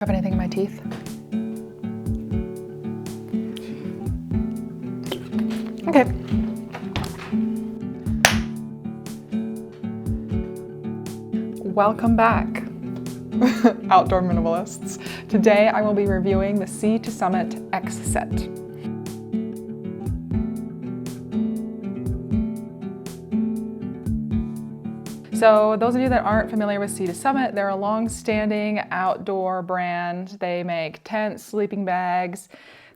Have anything in my teeth? Okay. Welcome back, outdoor minimalists. Today I will be reviewing the Sea to Summit X set. So those of you that aren't familiar with Sea to Summit, they're a long-standing outdoor brand. They make tents, sleeping bags,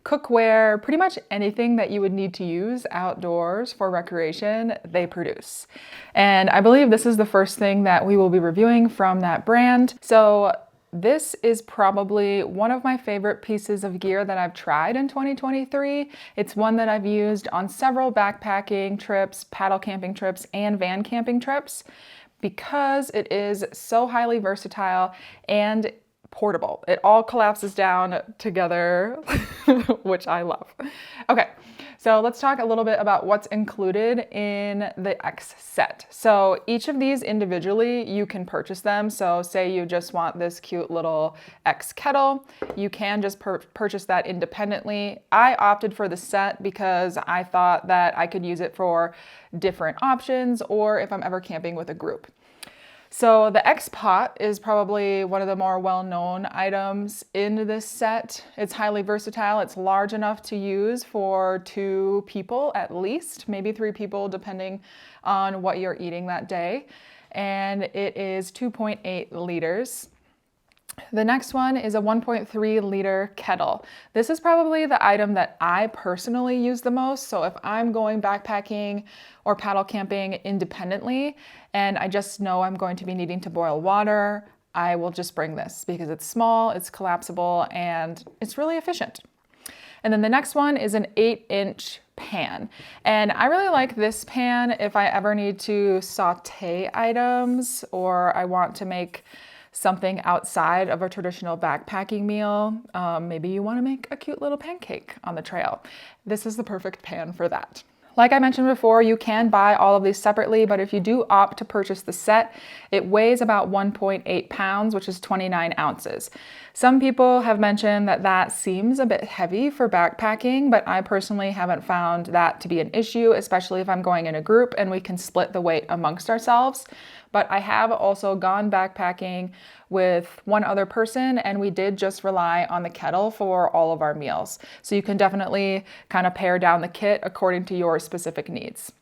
cookware, pretty much anything that you would need to use outdoors for recreation, they produce. And I believe this is the first thing that we will be reviewing from that brand. So this is probably one of my favorite pieces of gear that I've tried in 2023. It's one that I've used on several backpacking trips, paddle camping trips, and van camping trips, because it is so highly versatile and portable. It all collapses down together, which I love. Okay, so let's talk a little bit about what's included in the X set. So each of these individually, you can purchase them. So say you just want this cute little X-Kettle, you can just purchase that independently. I opted for the set because I thought that I could use it for different options or if I'm ever camping with a group. So the X-Pot is probably one of the more well-known items in this set. It's highly versatile. It's large enough to use for 2 people at least, maybe 3 people depending on what you're eating that day. And it is 2.8 liters. The next one is a 1.3 liter kettle. This is probably the item that I personally use the most. So if I'm going backpacking or paddle camping independently and I just know I'm going to be needing to boil water, I will just bring this because it's small, it's collapsible, and it's really efficient. And then the next one is an 8-inch pan. And I really like this pan if I ever need to saute items or I want to make something outside of a traditional backpacking meal. Maybe you want to make a cute little pancake on the trail. This is the perfect pan for that. Like I mentioned before, you can buy all of these separately, but if you do opt to purchase the set, it weighs about 1.8 pounds, which is 29 ounces. Some people have mentioned that that seems a bit heavy for backpacking, but I personally haven't found that to be an issue, especially if I'm going in a group and we can split the weight amongst ourselves. But I have also gone backpacking with one other person and we did just rely on the kettle for all of our meals. So you can definitely kind of pare down the kit according to your specific needs.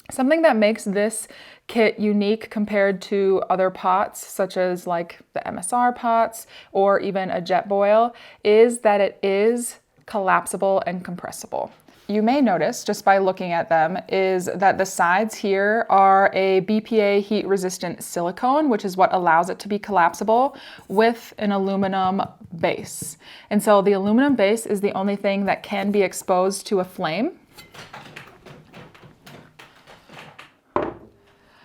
Something that makes this kit unique compared to other pots, such as like the MSR pots or even a Jetboil, is that it is collapsible and compressible. You may notice just by looking at them is that the sides here are a BPA heat resistant silicone, which is what allows it to be collapsible, with an aluminum base. And so the aluminum base is the only thing that can be exposed to a flame.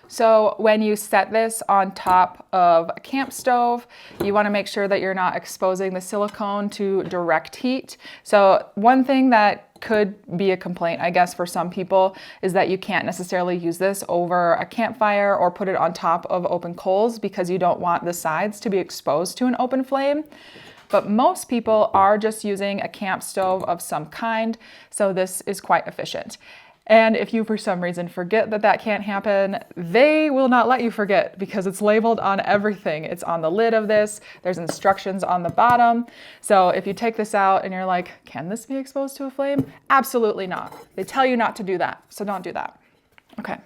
So when you set this on top of a camp stove, you want to make sure that you're not exposing the silicone to direct heat. So one thing that could be a complaint, I guess, for some people is that you can't necessarily use this over a campfire or put it on top of open coals because you don't want the sides to be exposed to an open flame. But most people are just using a camp stove of some kind, so this is quite efficient. And if you for some reason forget that that can't happen, they will not let you forget because it's labeled on everything. It's on the lid of this, there's instructions on the bottom. So if you take this out and you're like, can this be exposed to a flame? Absolutely not. They tell you not to do that, so don't do that. Okay.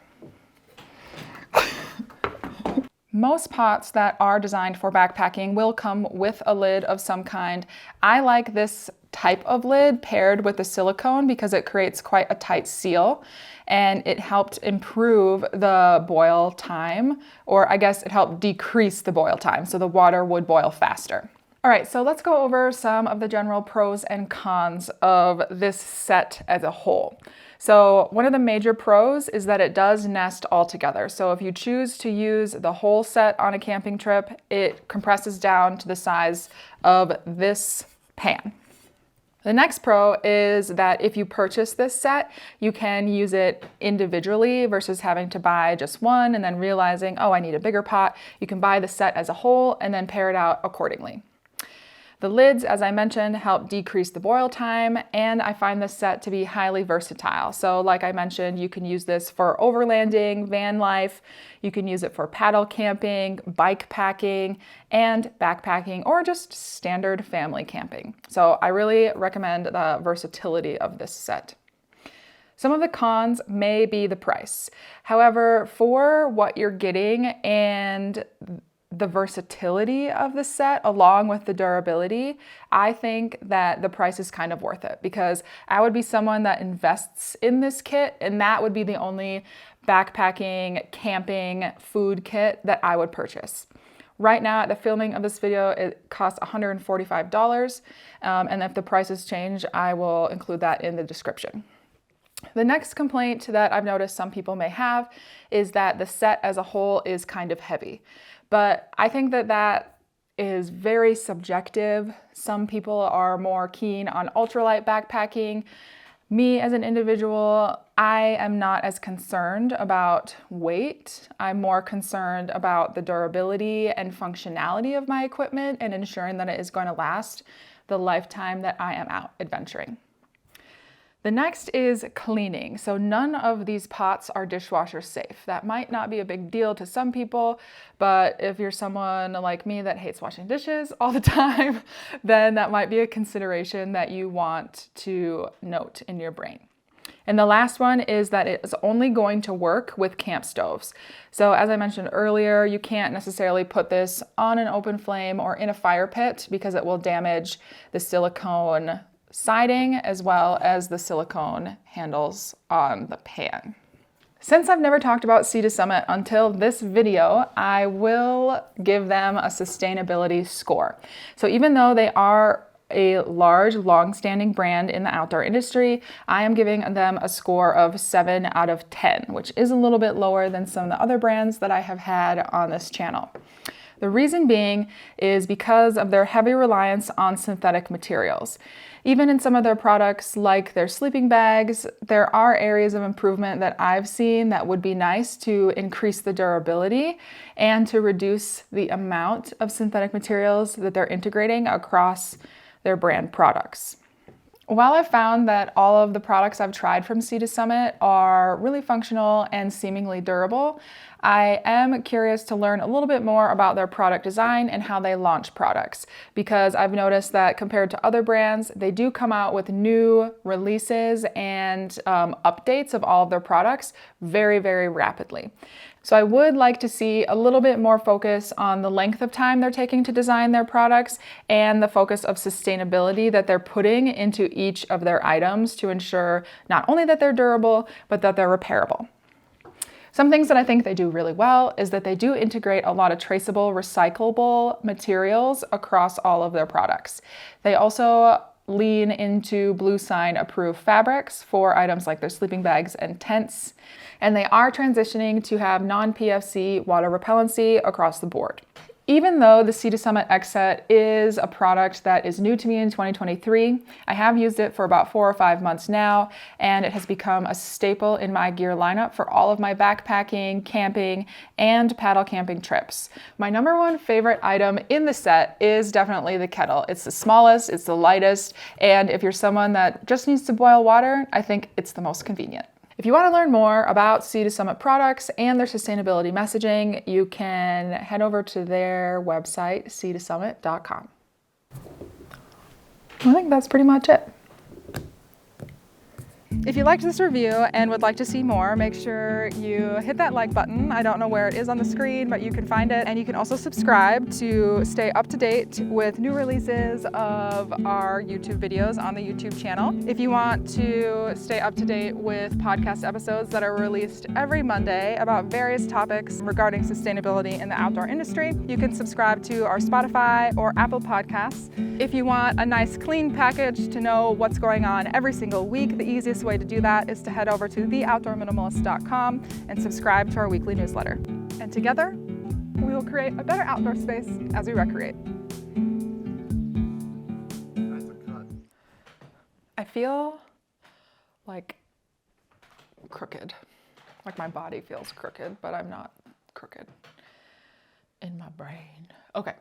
Most pots that are designed for backpacking will come with a lid of some kind. I like this type of lid paired with the silicone because it creates quite a tight seal and it helped improve the boil time, or I guess it helped decrease the boil time so the water would boil faster. All right, so let's go over some of the general pros and cons of this set as a whole. So one of the major pros is that it does nest all together. So if you choose to use the whole set on a camping trip, it compresses down to the size of this pan. The next pro is that if you purchase this set, you can use it individually versus having to buy just one and then realizing, oh, I need a bigger pot. You can buy the set as a whole and then pair it out accordingly. The lids, as I mentioned, help decrease the boil time, and I find this set to be highly versatile. So like I mentioned, you can use this for overlanding, van life, you can use it for paddle camping, bike packing, and backpacking, or just standard family camping. So I really recommend the versatility of this set. Some of the cons may be the price. However, for what you're getting and the versatility of the set along with the durability, I think that the price is kind of worth it, because I would be someone that invests in this kit, and that would be the only backpacking, camping, food kit that I would purchase. Right now, at the filming of this video, it costs $145, and if the prices change, I will include that in the description. The next complaint that I've noticed some people may have is that the set as a whole is kind of heavy. But I think that that is very subjective. Some people are more keen on ultralight backpacking. Me as an individual, I am not as concerned about weight. I'm more concerned about the durability and functionality of my equipment and ensuring that it is going to last the lifetime that I am out adventuring. The next is cleaning. So none of these pots are dishwasher safe. That might not be a big deal to some people, but if you're someone like me that hates washing dishes all the time, then that might be a consideration that you want to note in your brain. And the last one is that it is only going to work with camp stoves. So as I mentioned earlier, you can't necessarily put this on an open flame or in a fire pit because it will damage the silicone siding as well as the silicone handles on the pan. Since I've never talked about Sea to Summit until this video, I will give them a sustainability score. So even though they are a large, long-standing brand in the outdoor industry, I am giving them a score of 7 out of 10, which is a little bit lower than some of the other brands that I have had on this channel. The reason being is because of their heavy reliance on synthetic materials. Even in some of their products, like their sleeping bags, there are areas of improvement that I've seen that would be nice to increase the durability and to reduce the amount of synthetic materials that they're integrating across their brand products. While I've found that all of the products I've tried from Sea to Summit are really functional and seemingly durable, I am curious to learn a little bit more about their product design and how they launch products, because I've noticed that compared to other brands, they do come out with new releases and updates of all of their products very, very rapidly. So I would like to see a little bit more focus on the length of time they're taking to design their products and the focus of sustainability that they're putting into each of their items to ensure not only that they're durable, but that they're repairable. Some things that I think they do really well is that they do integrate a lot of traceable, recyclable materials across all of their products. They also lean into Blue Sign approved fabrics for items like their sleeping bags and tents. And they are transitioning to have non-PFC water repellency across the board. Even though the Sea to Summit X Set is a product that is new to me in 2023, I have used it for about 4 or 5 months now, and it has become a staple in my gear lineup for all of my backpacking, camping, and paddle camping trips. My number one favorite item in the set is definitely the kettle. It's the smallest, it's the lightest, and if you're someone that just needs to boil water, I think it's the most convenient. If you want to learn more about Sea to Summit products and their sustainability messaging, you can head over to their website, seatosummit.com. I think that's pretty much it. If you liked this review and would like to see more, make sure you hit that like button. I don't know where it is on the screen, but you can find it. And you can also subscribe to stay up to date with new releases of our YouTube videos on the YouTube channel. If you want to stay up to date with podcast episodes that are released every Monday about various topics regarding sustainability in the outdoor industry, you can subscribe to our Spotify or Apple Podcasts. If you want a nice clean package to know what's going on every single week, the easiest way to do that is to head over to theoutdoorminimalist.com and subscribe to our weekly newsletter. And together, we will create a better outdoor space as we recreate. I feel like crooked. Like my body feels crooked, but I'm not crooked in my brain. Okay.